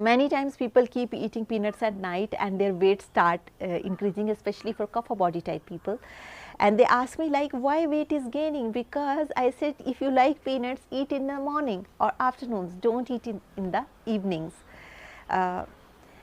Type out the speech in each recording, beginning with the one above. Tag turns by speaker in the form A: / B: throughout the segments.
A: Many times people keep eating peanuts at night and their weight start increasing, especially for kapha body type people. And they ask me like, why weight is gaining? Because I said, if you like peanuts, eat in the morning or afternoons, don't eat in the evenings. Uh,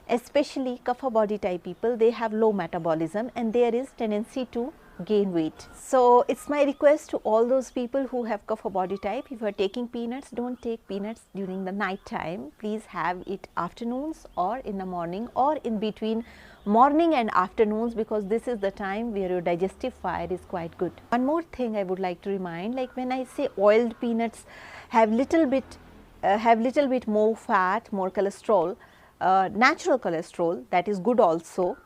A: Especially kapha body type people, they have low metabolism and there is tendency to gain weight. So it's my request to all those people who have kapha body type, if you are taking peanuts, don't take peanuts during the night time. Please have it afternoons or in the morning or in between morning and afternoons, because this is the time where your digestive fire is quite good. One more thing I would like to remind, like when I say oiled peanuts have little bit more fat, more cholesterol, natural cholesterol, that is good also,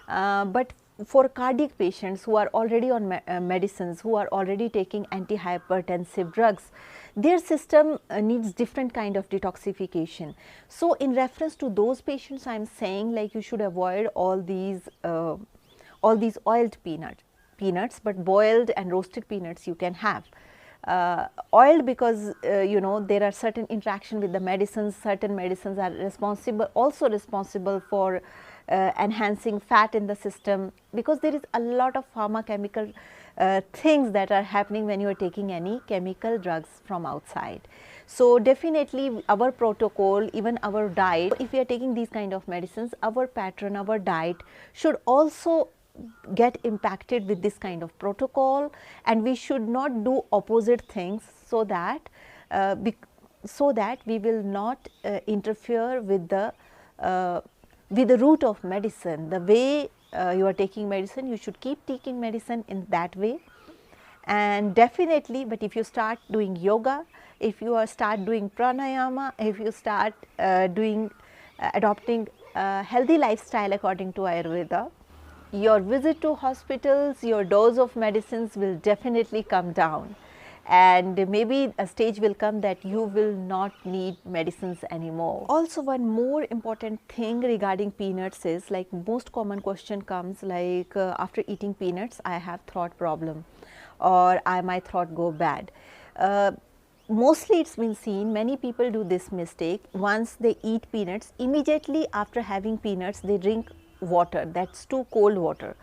A: but for cardiac patients who are already on medicines, who are already taking antihypertensive drugs, their system needs different kind of detoxification. So in reference to those patients, I am saying like you should avoid all these oiled peanuts, but boiled and roasted peanuts you can have. Oiled because there are certain interaction with the medicines. Certain medicines are also responsible for enhancing fat in the system, because there is a lot of pharmaceutical things that are happening when you are taking any chemical drugs from outside. So definitely our protocol, even our diet, if we are taking these kind of medicines, our pattern, our diet should also get impacted with this kind of protocol, and we should not do opposite things, so that we will not interfere with the root of medicine. The way you are taking medicine, you should keep taking medicine in that way. And definitely, but if you start doing yoga, if you start doing pranayama, if you start adopting a healthy lifestyle according to Ayurveda, your visit to hospitals, your dose of medicines will definitely come down, and maybe a stage will come that you will not need medicines anymore. Also, one more important thing regarding peanuts is, like, most common question comes like, after eating peanuts I have throat problem, or my throat go bad. Mostly it's been seen, many people do this mistake. Once they eat peanuts, immediately after having peanuts they drink water, that's too cold water,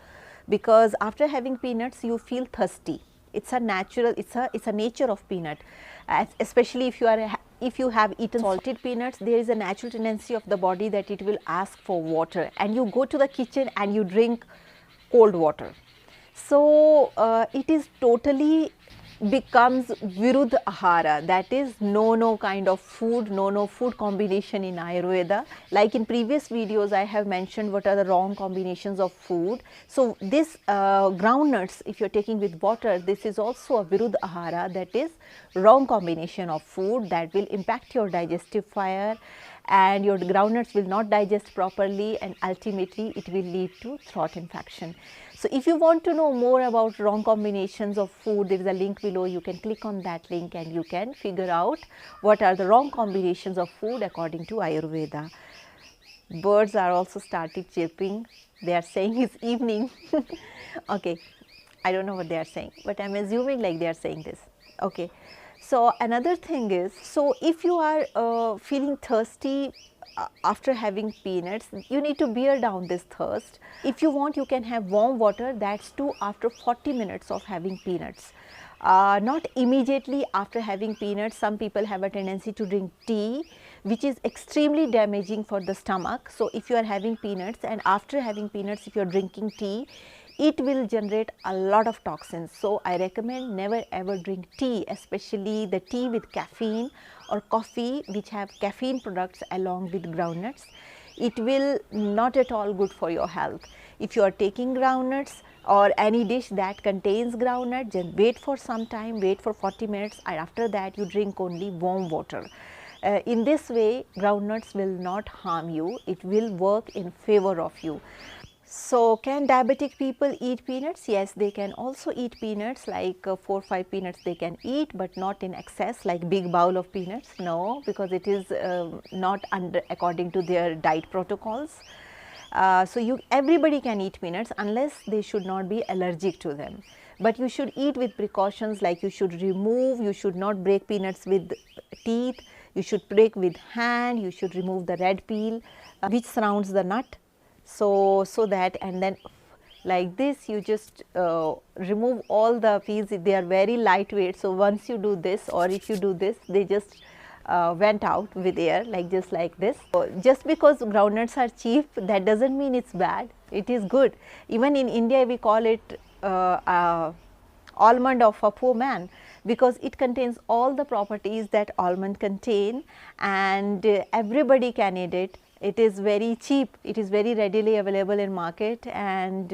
A: because after having peanuts you feel thirsty. It's a natural, it's a nature of peanut. Especially if you have eaten salted peanuts, there is a natural tendency of the body that it will ask for water, and you go to the kitchen and you drink cold water. So it is totally becomes virudh ahara, that is no kind of food, no food combination in Ayurveda. Like in previous videos I have mentioned what are the wrong combinations of food. So this groundnuts, if you are taking with water, this is also a virudh ahara, that is wrong combination of food that will impact your digestive fire, and your groundnuts will not digest properly, and ultimately it will lead to throat infection. So if you want to know more about wrong combinations of food, there is a link below. You can click on that link and you can figure out what are the wrong combinations of food according to Ayurveda. Birds are also started chirping. They are saying it's evening. Okay, I don't know what they are saying, but I am assuming like they are saying this. Okay. So another thing is, so if you are feeling thirsty after having peanuts, you need to bear down this thirst. If you want, you can have warm water, that's too after 40 minutes of having peanuts. Not immediately after having peanuts. Some people have a tendency to drink tea, which is extremely damaging for the stomach. So if you are having peanuts, and after having peanuts if you are drinking tea, it will generate a lot of toxins. So I recommend never ever drink tea, especially the tea with caffeine or coffee which have caffeine products along with groundnuts. It will not at all good for your health. If you are taking groundnuts or any dish that contains groundnut, then wait for some time, wait for 40 minutes, and after that you drink only warm water. In this way groundnuts will not harm you, it will work in favor of you. So can diabetic people eat peanuts? Yes, they can also eat peanuts, like 4 or 5 peanuts they can eat, but not in excess like big bowl of peanuts. No, because it is not according to their diet protocols. So everybody can eat peanuts unless they should not be allergic to them. But you should eat with precautions, like you should not break peanuts with teeth. You should break with hand, you should remove the red peel which surrounds the nut. So that, and then like this you just remove all the peels. They are very lightweight, so once you do this, or if you do this, they just went out with air, like just like this. So just because groundnuts are cheap, that doesn't mean it's bad. It is good. Even in India we call it almond of a poor man, because it contains all the properties that almond contain, and everybody can eat it. It is very cheap, it is very readily available in market, and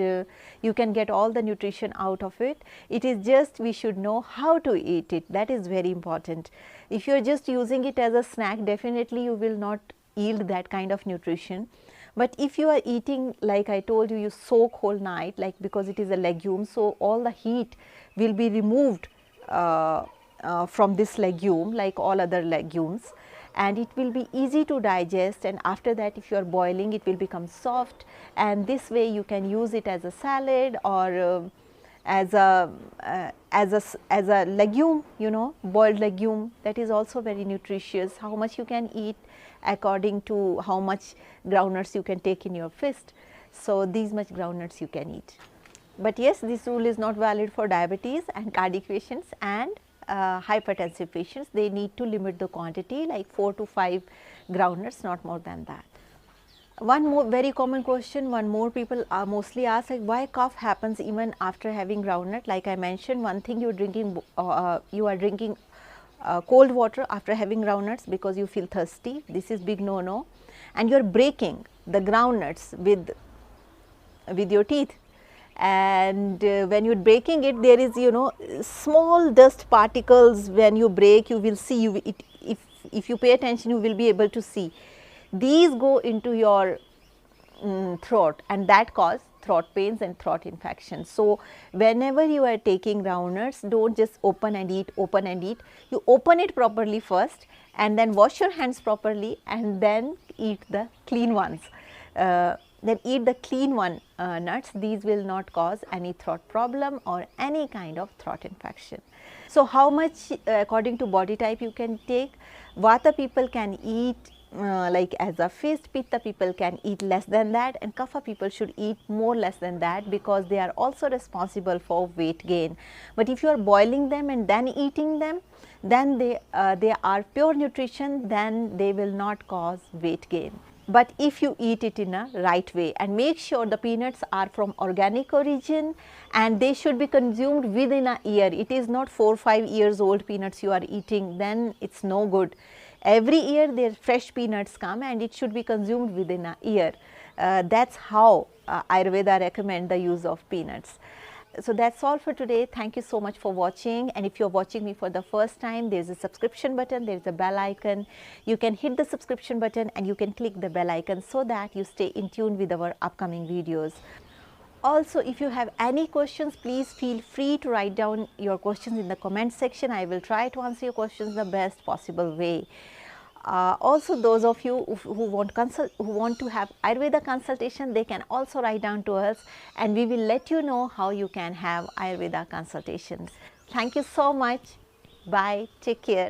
A: you can get all the nutrition out of it. It is just we should know how to eat it, that is very important. If you are just using it as a snack, definitely you will not yield that kind of nutrition. But if you are eating, like I told you, you soak whole night, like because it is a legume, so all the heat will be removed from this legume like all other legumes, and it will be easy to digest, and after that if you are boiling it will become soft, and this way you can use it as a salad or as a legume, you know, boiled legume. That is also very nutritious. How much you can eat according to how much groundnuts you can take in your fist. So these much groundnuts you can eat. But yes, this rule is not valid for diabetes and cardiac patients and hypertensive patients. They need to limit the quantity, like 4 to 5 groundnuts, not more than that. One more very common question, one more people are mostly asked, like why cough happens even after having groundnut. Like I mentioned, one thing you are drinking cold water after having groundnuts because you feel thirsty. This is big no, and you are breaking the groundnuts with your teeth. And when you are breaking it, there is, you know, small dust particles. When you break, you will see, if you pay attention, you will be able to see. These go into your throat, and that cause throat pains and throat infections. So whenever you are taking groundnuts, don't just open and eat. You open it properly first, and then wash your hands properly, and then eat the clean ones. Then eat the clean nuts. These will not cause any throat problem or any kind of throat infection. So how much according to body type you can take? Vata people can eat like as a feast. Pitta people can eat less than that, and Kapha people should eat more less than that, because they are also responsible for weight gain. But if you are boiling them and then eating them, then they are pure nutrition, then they will not cause weight gain. But if you eat it in a right way, and make sure the peanuts are from organic origin, and they should be consumed within a year. It is not 4 or 5 years old peanuts you are eating, then it is no good. Every year their fresh peanuts come, and it should be consumed within a year. That is how Ayurveda recommend the use of peanuts. So that's all for today. Thank you so much for watching, and if you're watching me for the first time, there's a subscription button, there's a bell icon. You can hit the subscription button and you can click the bell icon so that you stay in tune with our upcoming videos. Also, if you have any questions, please feel free to write down your questions in the comment section. I will try to answer your questions the best possible way. Also, those of you who want to have Ayurveda consultation, they can also write down to us, and we will let you know how you can have Ayurveda consultations. Thank you so much. Bye. Take care.